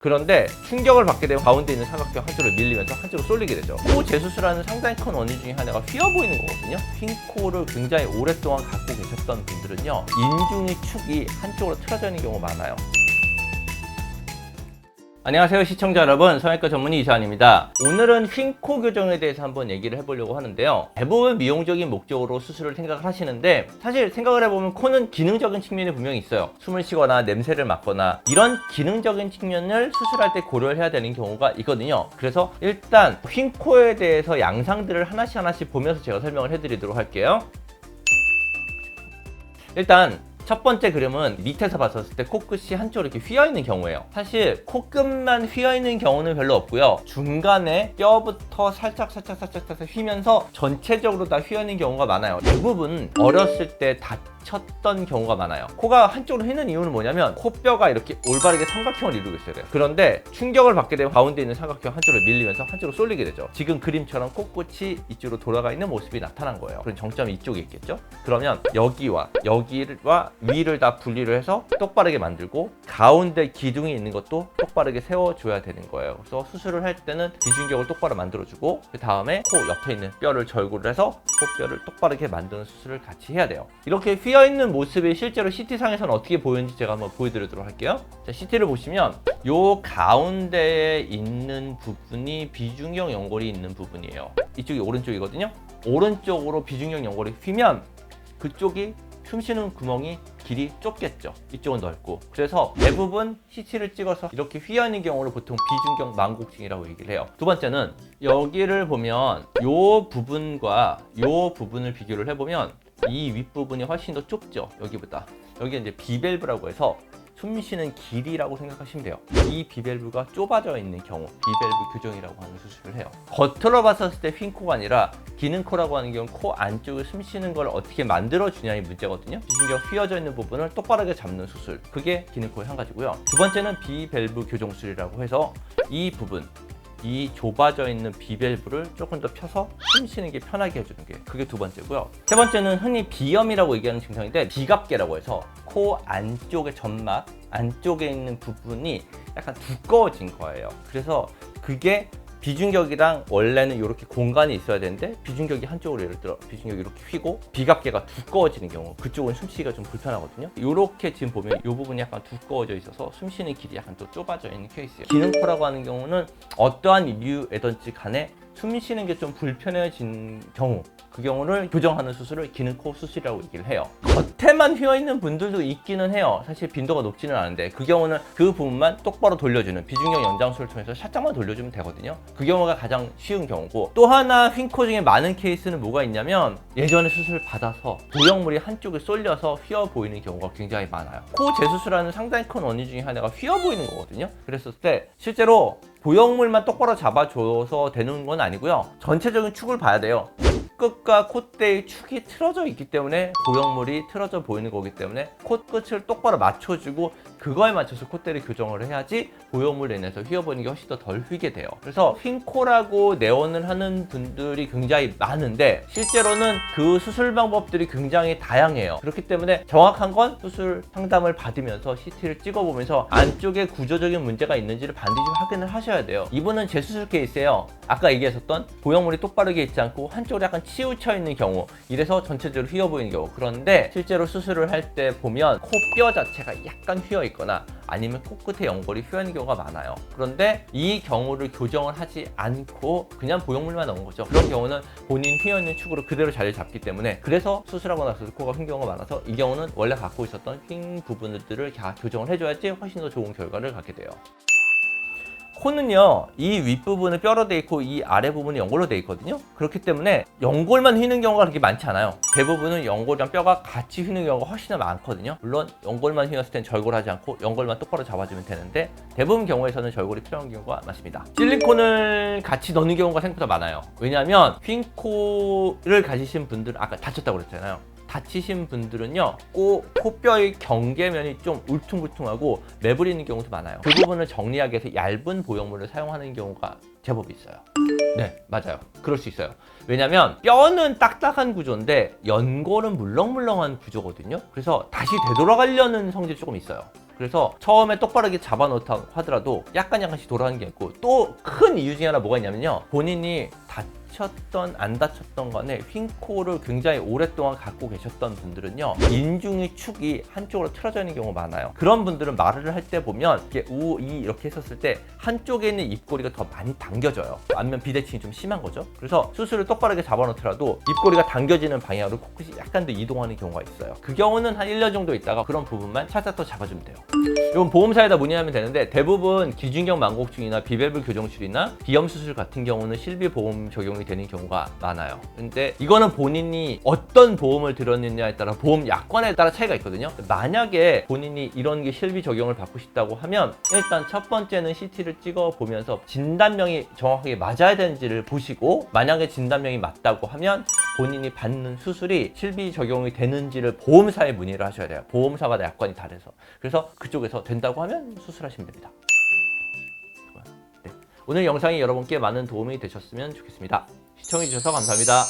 그런데 충격을 받게 되면 가운데 있는 삼각형 한쪽으로 밀리면서 한쪽으로 쏠리게 되죠. 코 재수술하는 상당히 큰 원인 중에 하나가 휘어 보이는 거거든요. 휜 코를 굉장히 오랫동안 갖고 계셨던 분들은요, 인중의 축이 한쪽으로 틀어져 있는 경우가 많아요. 안녕하세요 시청자 여러분, 성형외과 전문의 이사원입니다. 오늘은 휜 코 교정에 대해서 한번 얘기를 해보려고 하는데요. 대부분 미용적인 목적으로 수술을 생각을 하시는데, 사실 생각을 해보면 코는 기능적인 측면이 분명히 있어요. 숨을 쉬거나 냄새를 맡거나 이런 기능적인 측면을 수술할 때 고려를 해야 되는 경우가 있거든요. 그래서 일단 휜 코에 대해서 양상들을 하나씩 보면서 제가 설명을 해드리도록 할게요. 일단 첫 번째 그림은 밑에서 봤었을 때 코끝이 한쪽으로 이렇게 휘어있는 경우예요. 사실 코끝만 휘어있는 경우는 별로 없고요. 중간에 뼈부터 살짝 휘면서 전체적으로 다 휘어있는 경우가 많아요. 대부분 어렸을 때 다쳤던 경우가 많아요. 코가 한쪽으로 휘는 이유는 뭐냐면 코뼈가 이렇게 올바르게 삼각형을 이루고 있어야 돼요. 그런데 충격을 받게 되면 가운데 있는 삼각형 한쪽으로 밀리면서 한쪽으로 쏠리게 되죠. 지금 그림처럼 코끝이 이쪽으로 돌아가 있는 모습이 나타난 거예요. 그럼 정점이 이쪽에 있겠죠? 그러면 여기와 위를 다 분리를 해서 똑바르게 만들고 가운데 기둥이 있는 것도 똑바르게 세워줘야 되는 거예요. 그래서 수술을 할 때는 비중격을 똑바로 만들어주고 그 다음에 코 옆에 있는 뼈를 절구를 해서 코뼈를 똑바르게 만드는 수술을 같이 해야 돼요. 이렇게 휘어있는 모습이 실제로 CT상에서는 어떻게 보이는지 제가 한번 보여드리도록 할게요. 자, CT를 보시면 요 가운데에 있는 부분이 비중격 연골이 있는 부분이에요. 이쪽이 오른쪽이거든요. 오른쪽으로 비중격 연골이 휘면 그쪽이 숨쉬는 구멍이 길이 좁겠죠. 이쪽은 넓고. 그래서 대부분 CT를 찍어서 이렇게 휘어있는 경우를 보통 비중격 망곡증이라고 얘기를 해요. 두 번째는 여기를 보면 요 부분과 요 부분을 비교를 해보면 이 윗부분이 훨씬 더 좁죠. 여기보다. 여기 이제 비밸브라고 해서 숨쉬는 길이라고 생각하시면 돼요. 이 비밸브가 좁아져 있는 경우 비밸브 교정이라고 하는 수술을 해요. 겉으로 봤었을 때 휜 코가 아니라 기능 코라고 하는 경우는 코 안쪽에 숨쉬는 걸 어떻게 만들어 주냐의 문제거든요. 비중격 휘어져 있는 부분을 똑바르게 잡는 수술, 그게 기능 코의 한 가지고요. 두 번째는 비밸브 교정술이라고 해서 이 부분, 이 좁아져 있는 비밸브를 조금 더 펴서 숨 쉬는 게 편하게 해주는 게, 그게 두 번째고요. 세 번째는 흔히 비염이라고 얘기하는 증상인데, 비갑개라고 해서 코 안쪽의 점막 안쪽에 있는 부분이 약간 두꺼워진 거예요. 그래서 그게 비중격이랑 원래는 이렇게 공간이 있어야 되는데 비중격이 한쪽으로, 예를 들어 비중격이 이렇게 휘고 비갑개가 두꺼워지는 경우, 그쪽은 숨쉬기가 좀 불편하거든요. 이렇게 지금 보면 이 부분이 약간 두꺼워져 있어서 숨쉬는 길이 약간 또 좁아져 있는 케이스예요. 기능코라고 하는 경우는 어떠한 이유에든지 간에 숨쉬는 게 좀 불편해진 경우, 그 경우를 교정하는 수술을 기능코 수술이라고 얘기를 해요. 겉에만 휘어있는 분들도 있기는 해요. 사실 빈도가 높지는 않은데 그 경우는 그 부분만 똑바로 돌려주는 비중격 연장술을 통해서 살짝만 돌려주면 되거든요. 그 경우가 가장 쉬운 경우고, 또 하나 휜코 중에 많은 케이스는 뭐가 있냐면 예전에 수술 받아서 보형물이 한쪽에 쏠려서 휘어 보이는 경우가 굉장히 많아요. 코 재수술하는 상당히 큰 원인 중에 하나가 휘어 보이는 거거든요. 그랬을 때 실제로 보형물만 똑바로 잡아줘서 되는 건 아니고요. 전체적인 축을 봐야 돼요. 코끝과 콧대의 축이 틀어져 있기 때문에 보형물이 틀어져 보이는 거기 때문에 코끝을 똑바로 맞춰주고 그거에 맞춰서 콧대를 교정을 해야지 보형물로 인해서 휘어 보이는 게 훨씬 더 덜 휘게 돼요. 그래서 휜 코라고 내원을 하는 분들이 굉장히 많은데 실제로는 그 수술 방법들이 굉장히 다양해요. 그렇기 때문에 정확한 건 수술 상담을 받으면서 CT를 찍어보면서 안쪽에 구조적인 문제가 있는지를 반드시 확인을 하셔야 돼요. 이분은 재수술 케이스예요. 아까 얘기했었던 보형물이 똑바르게 있지 않고 한쪽으로 약간 치우쳐 있는 경우, 이래서 전체적으로 휘어 보이는 경우. 그런데 실제로 수술을 할 때 보면 코뼈 자체가 약간 휘어 있거나 아니면 코끝에 연골이 휘어 있는 경우가 많아요. 그런데 이 경우를 교정을 하지 않고 그냥 보형물만 넣은 거죠. 그런 경우는 본인 휘어 있는 축으로 그대로 자리를 잡기 때문에, 그래서 수술하고 나서 코가 휜 경우가 많아서 이 경우는 원래 갖고 있었던 휜 부분들을 다 교정을 해줘야지 훨씬 더 좋은 결과를 갖게 돼요. 코는요, 이 윗부분은 뼈로 돼 있고 이 아래 부분이 연골로 돼 있거든요. 그렇기 때문에 연골만 휘는 경우가 그렇게 많지 않아요. 대부분은 연골이랑 뼈가 같이 휘는 경우가 훨씬 더 많거든요. 물론 연골만 휘었을 땐 절골하지 않고 연골만 똑바로 잡아주면 되는데 대부분 경우에서는 절골이 필요한 경우가 많습니다. 실리콘을 같이 넣는 경우가 생각보다 많아요. 왜냐하면 휜 코를 가지신 분들은 아까 다쳤다고 그랬잖아요. 다치신 분들은요, 꼭 코뼈의 경계면이 좀 울퉁불퉁하고 매부리는 경우도 많아요. 그 부분을 정리하기 위해서 얇은 보형물을 사용하는 경우가 제법 있어요. 네, 맞아요. 그럴 수 있어요. 왜냐면 뼈는 딱딱한 구조인데 연골은 물렁물렁한 구조거든요. 그래서 다시 되돌아가려는 성질이 조금 있어요. 그래서 처음에 똑바르게 잡아놓다 하더라도 약간씩 돌아가는 게 있고, 또 큰 이유 중에 하나 뭐가 있냐면요, 본인이 다쳤던 안 다쳤던 간에 휜 코를 굉장히 오랫동안 갖고 계셨던 분들은요, 인중의 축이 한쪽으로 틀어져 있는 경우가 많아요. 그런 분들은 말을 할 때 보면 이렇게 우, 이 이렇게 했었을 때 한쪽에 있는 입꼬리가 더 많이 당겨져요. 안면 비대칭이 좀 심한 거죠. 그래서 수술을 똑바르게 잡아놓더라도 입꼬리가 당겨지는 방향으로 코끝이 약간 더 이동하는 경우가 있어요. 그 경우는 한 1년 정도 있다가 그런 부분만 살짝 더 잡아주면 돼요. 이건 보험사에다 문의하면 되는데, 대부분 기중경 망곡증이나 비밸브 교정술이나 비염 수술 같은 경우는 실비보험 적용이 되는 경우가 많아요. 근데 이거는 본인이 어떤 보험을 들었느냐에 따라, 보험 약관에 따라 차이가 있거든요. 만약에 본인이 이런 게 실비 적용을 받고 싶다고 하면, 일단 첫 번째는 CT를 찍어 보면서 진단명이 정확하게 맞아야 되는지를 보시고, 만약에 진단명이 맞다고 하면 본인이 받는 수술이 실비 적용이 되는지를 보험사에 문의를 하셔야 돼요. 보험사마다 약관이 다르서. 그래서 그쪽에서 된다고 하면 수술하시면 됩니다. 네. 오늘 영상이 여러분께 많은 도움이 되셨으면 좋겠습니다. 시청해주셔서 감사합니다.